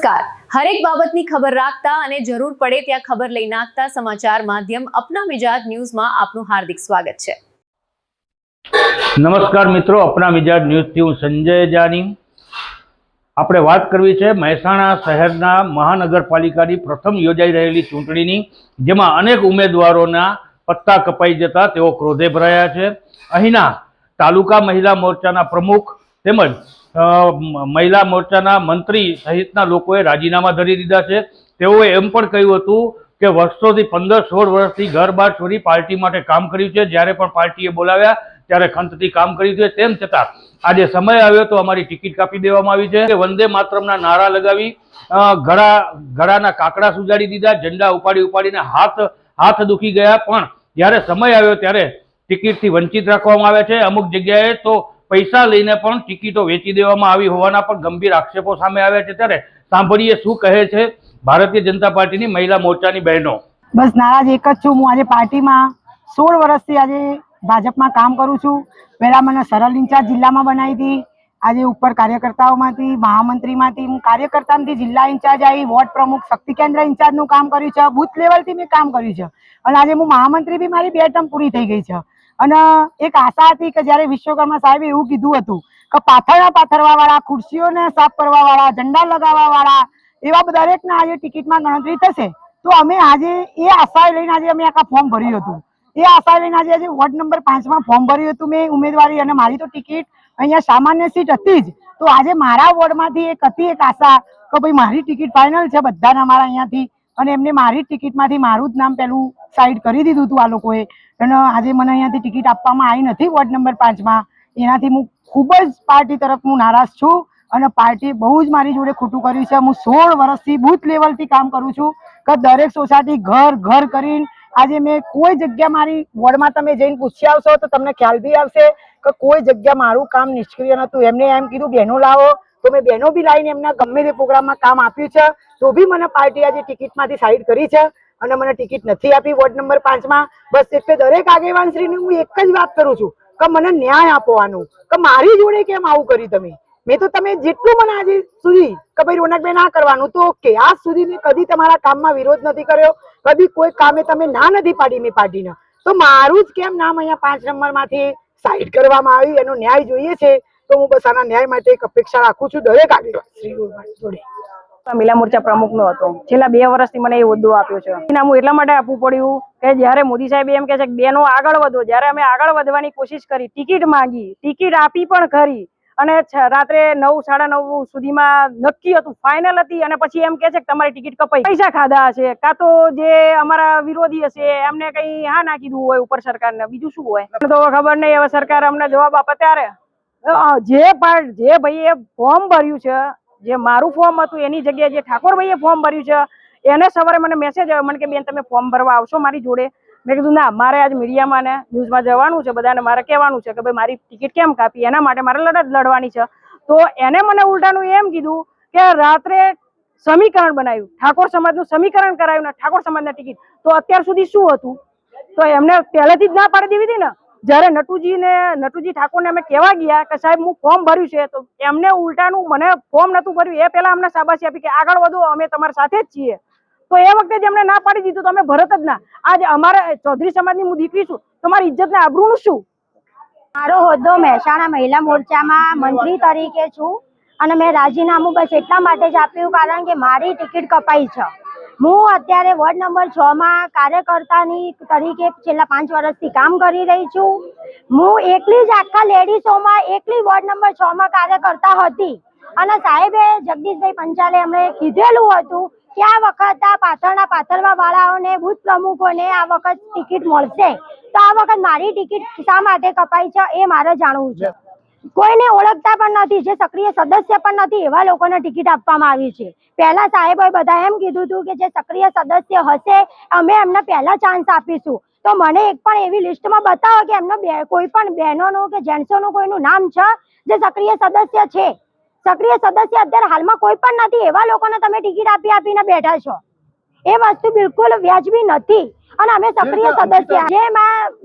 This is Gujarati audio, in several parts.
નમસ્કાર. હરેક બાબતની ખબર રાખતા અને જરૂર પડે ત્યાં ખબર લઈ નાખતા સમાચાર માધ્યમ અપના મિજાજ ન્યૂઝમાં આપનું હાર્દિક સ્વાગત છે. નમસ્કાર મિત્રો, અપના મિજાજ ન્યૂઝથી હું સંજય જાની. આપણે વાત કરવી છે મહેસાણા શહેરના મહાનગરપાલિકાની પ્રથમ યોજાઈ રહેલી ચૂંટણીની, જેમાં અનેક ઉમેદવારોના પત્તા કપાઈ જતા તેઓ ક્રોધે ભરાયા છે. અહીંના તાલુકા મહિલા મોરચાના પ્રમુખ તેમજ મહિલા મોરચાના મંત્રી સહિતના લોકોએ રાજીનામા ધરી દીધા છે. તેઓએ એમ પણ કહ્યું હતું કે વર્ષોથી 15-16 વર્ષથી ઘર બહાર છોડી પાર્ટી માટે કામ કર્યું છે. જ્યારે પણ પાર્ટીએ બોલાવ્યા ત્યારે ખંતથી કામ કર્યું છે. તેમ છતાં આજે સમય આવ્યો તો અમારી ટિકિટ કાપી દેવામાં આવી છે. વંદે માતરમના નારા લગાવી ગળાના કાકડા સુજાડી દીધા, ઝંડા ઉપાડીને હાથ દુખી ગયા. પણ જ્યારે સમય આવ્યો ત્યારે ટિકિટથી વંચિત રાખવામાં આવે છે. અમુક જગ્યાએ તો પૈસા લઈને પણ ટિકિટો વેચી દેવામાં આવી હોવાના પણ ગંભીર આક્ષેપો સામે આવ્યા છે. ત્યારે સાંભળીએ શું કહે છે ભારતીય જનતા પાર્ટીની મહિલા મોરચાની બહેનો. બસ નારાજ એક જ છું. હું આજે પાર્ટીમાં 16 વર્ષથી આજે ભાજપમાં કામ કરું છું. પહેલા મને સરળ ઇન્ચાર્જ જિલ્લામાં બનાવી હતી. આજે ઉપર કાર્યકર્તાઓમાંથી, મહામંત્રીમાંથી હું કાર્યકર્તામાંથી જિલ્લા ઇન્ચાર્જ આવી, વોર્ડ પ્રમુખ, શક્તિ કેન્દ્ર ઇન્ચાર્જનું કામ કર્યું છે, બુથ લેવલથી મેં કામ કર્યું છે. અને આજે હું મહામંત્રી બી મારી 2 ટર્મ પૂરી થઈ ગઈ છે. અને એક આશા હતી કે જ્યારે વિશ્વકર્મા સાહેબે એવું કીધું હતું કે પાથરવા વાળા, ખુરશીઓને સાફ કરવા વાળા, ઝંડા લગાવવા વાળા એવા દરેકના આજે ટિકિટમાં ગણતરી થશે. તો અમે આજે એ આશા લઈને આજે અમે આખા ફોર્મ ભર્યું હતું. એ આશા લઈને આજે વોર્ડ નંબર 5માં ફોર્મ ભર્યું હતું મેં ઉમેદવારી. અને મારી તો ટિકિટ અહીંયા સામાન્ય સીટ હતી જ. તો આજે મારા વોર્ડમાંથી એક આશા કે ભાઈ મારી ટિકિટ ફાઇનલ છે બધાના અમારા અહીંયાથી. અને એમને મારી ટિકિટમાંથી મારું જ નામ પેલું સાઈડ કરી દીધું હતું આ લોકોએ. અને આજે મને અહીંયાથી ટિકિટ આપવામાં આવી નથી વોર્ડ નંબર 5માં. એનાથી હું ખૂબ જ પાર્ટી તરફ હું નારાજ છું. અને પાર્ટીએ બહુ જ મારી જોડે ખોટું કર્યું છે. હું 16 વર્ષથી બુથ લેવલથી કામ કરું છું કે દરેક સોસાયટી ઘર કરીને આજે મેં કોઈ જગ્યા મારી વોર્ડમાં તમે જઈને પૂછી આવશો તો તમને ખ્યાલ બી આવશે કે કોઈ જગ્યા મારું કામ નિષ્ક્રિય નહોતું. એમને એમ કીધું બહેનો લાવો તો મેં બહેનો બી લાવીને એમના ગમે તે પ્રોગ્રામમાં કામ આપ્યું છે. તો બી મને પાર્ટી આજે ટિકિટમાંથી સાઈડ કરી છે અને મને ટિકિટ નથી આપી વોર્ડ નંબર 5માં. બસ એટલે દરેક આગેવાનશ્રીને હું એક જ વાત કરું છું કે મને ન્યાય આપવાનું, કે મારી જોડે કેમ આવું કર્યું તમે. મેં તો તમે જેટલું મને આજે સુધી કે ભાઈ રોનકબેન આ કરવાનું તો ઓકે, આજ સુધી મેં કદી તમારા કામમાં વિરોધ નથી કર્યો, કદી કોઈ કામે તમે ના નથી પાડી મેં પાર્ટીના. તો મારું જ કેમ નામ અહીંયા 5 નંબરમાંથી સાઈડ કરવામાં આવ્યું, એનો ન્યાય જોઈએ છે. તો હું બસ આના ન્યાય માટે એક અપેક્ષા રાખું છું દરેક આગેવાનશ્રીઓ જોડે. મહિલા મોરચા પ્રમુખ નો હતો. છેલ્લા 2 વર્ષથી મને એ હોદ્દો આપ્યો છે. હું એટલા માટે આપવું પડ્યું કે જયારે મોદી સાહેબ એમ કે છે કે બેનો આગળ વધો, જયારે અમે આગળ વધવાની કોશિશ કરી, ટિકિટ માંગી, ટિકિટ આપી પણ ખરી. અને રાત્રે 9, 9:30 સુધીમાં નક્કી હતું, ફાઇનલ હતી. અને પછી એમ કે છે કે તમારી ટિકિટ કપાઈ, પૈસા ખાધા હશે, કાં તો જે અમારા વિરોધી હશે એમને કઈ હા ના કીધું હોય ઉપર સરકારને, બીજું શું હોય તો ખબર નહીં. હવે સરકાર અમને જવાબ આપે ત્યારે જે ભાઈએ ફોર્મ ભર્યું છે, જે મારું ફોર્મ હતું એની જગ્યાએ જે ઠાકોરભાઈએ ફોર્મ ભર્યું છે, એને સવારે મને મેસેજ આવ્યો મને કે બેન તમે ફોર્મ ભરવા આવશો મારી જોડે. મેં કીધું ના, મારે આજ મીડિયામાં ને ન્યૂઝમાં જવાનું છે, બધાને મારે કહેવાનું છે કે ભાઈ મારી ટિકિટ કેમ કાપી, એના માટે મારે લડત લડવાની છે. તો એને મને ઉલટાનું એમ કીધું કે રાત્રે સમીકરણ બનાવ્યું, ઠાકોર સમાજનું સમીકરણ કરાવ્યું ને ઠાકોર સમાજના ટિકિટ. તો અત્યાર સુધી શું હતું? તો એમને પહેલેથી જ ના પાડી દેવી હતી ને. જયારે નટુજી ઠાકોરને અમે કહેવા ગયા કે સાહેબ હું ફોર્મ ભર્યું છે, તો એમને ઉલટાનું મને ફોર્મ નતું ભર્યું એ પહેલા અમને શાબાશી આપી કે આગળ વધો, અમે તમારી સાથે જ છીએ. તો એ વખતે જ એમને ના પાડી દીધું તો અમે ભરત જ ના. આજ અમારે ચૌધરી સમાજની હું દીકરી છું તો મારી ઇજ્જત ને આબરૂનું શું? મારો હોદ્દો મહેસાણા મહિલા મોરચામાં મંત્રી તરીકે છું. અને મેં રાજીનામું બસ એટલા માટે જ આપ્યું કારણ કે મારી ટિકિટ કપાઈ છે. હું અત્યારે વોર્ડ નંબર 6માં કાર્યકર્તાની તરીકે છેલ્લા 5 વર્ષથી કામ કરી રહી છું. હું એકલી જ આખા લેડીઝોમાં એકલી વોર્ડ નંબર 6માં કાર્યકર્તા હતી. અને સાહેબે જગદીશભાઈ પંચાલે એમણે કીધેલું હતું કે આ વખત આ પાથરવા વાળાઓને, બુથ પ્રમુખોને આ વખત ટિકિટ મળશે. તો આ વખત મારી ટિકિટ શા માટે કપાઈ છે એ મારે જાણવું છે. કોઈને ઓળખતા પણ નથી, જે સક્રિય સદસ્ય પણ નથી એવા લોકોને ટિકિટ આપવામાં આવી છે. પહેલા સાહેબોએ બધા એમ કીધું હતું કે જે સક્રિય સદસ્ય હશે અમે એમને પહેલા ચાન્સ આપીશું. તો મને એક પણ એવી લિસ્ટમાં બતાવો કે એમનો કોઈ પણ બહેનોનું કે જેન્ટ્સોનું કોઈનું નામ છે જે સક્રિય સદસ્ય છે. સક્રિય સદસ્ય અત્યારે હાલમાં કોઈ પણ નથી. એવા લોકોને તમે ટિકિટ આપીને બેઠા છો. એ વસ્તુ બિલકુલ વ્યાજબી નથી. અને અમે સક્રિય સદસ્ય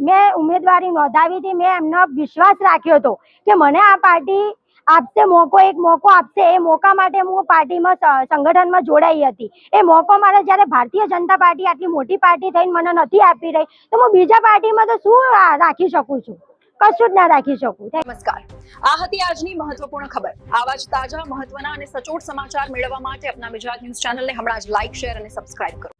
મેં ઉમેદવારી નોંધાવી હતી, મેં એમનો વિશ્વાસ રાખ્યો હતો કે મને આ પાર્ટી આપશે એક મોકો આપશે, એ મોકા માટે હું પાર્ટીમાં સંગઠનમાં જોડાઈ હતી. એ મોકો મારે જ્યારે ભારતીય જનતા પાર્ટી આટલી મોટી પાર્ટી થઈને મને નથી આપી રહી, તો હું બીજા પાર્ટીમાં તો શું રાખી શકું છું? કશું જ ના રાખી શકું. નમસ્કાર, આ હતી આજની મહત્વપૂર્ણ ખબર. આવા જ તાજા, મહત્વના અને સચોટ સમાચાર મેળવવા માટે અપના ગુજરાત ન્યૂઝ ચેનલને હમણાં જ લાઇક, શેર અને સબસ્ક્રાઇબ કરો.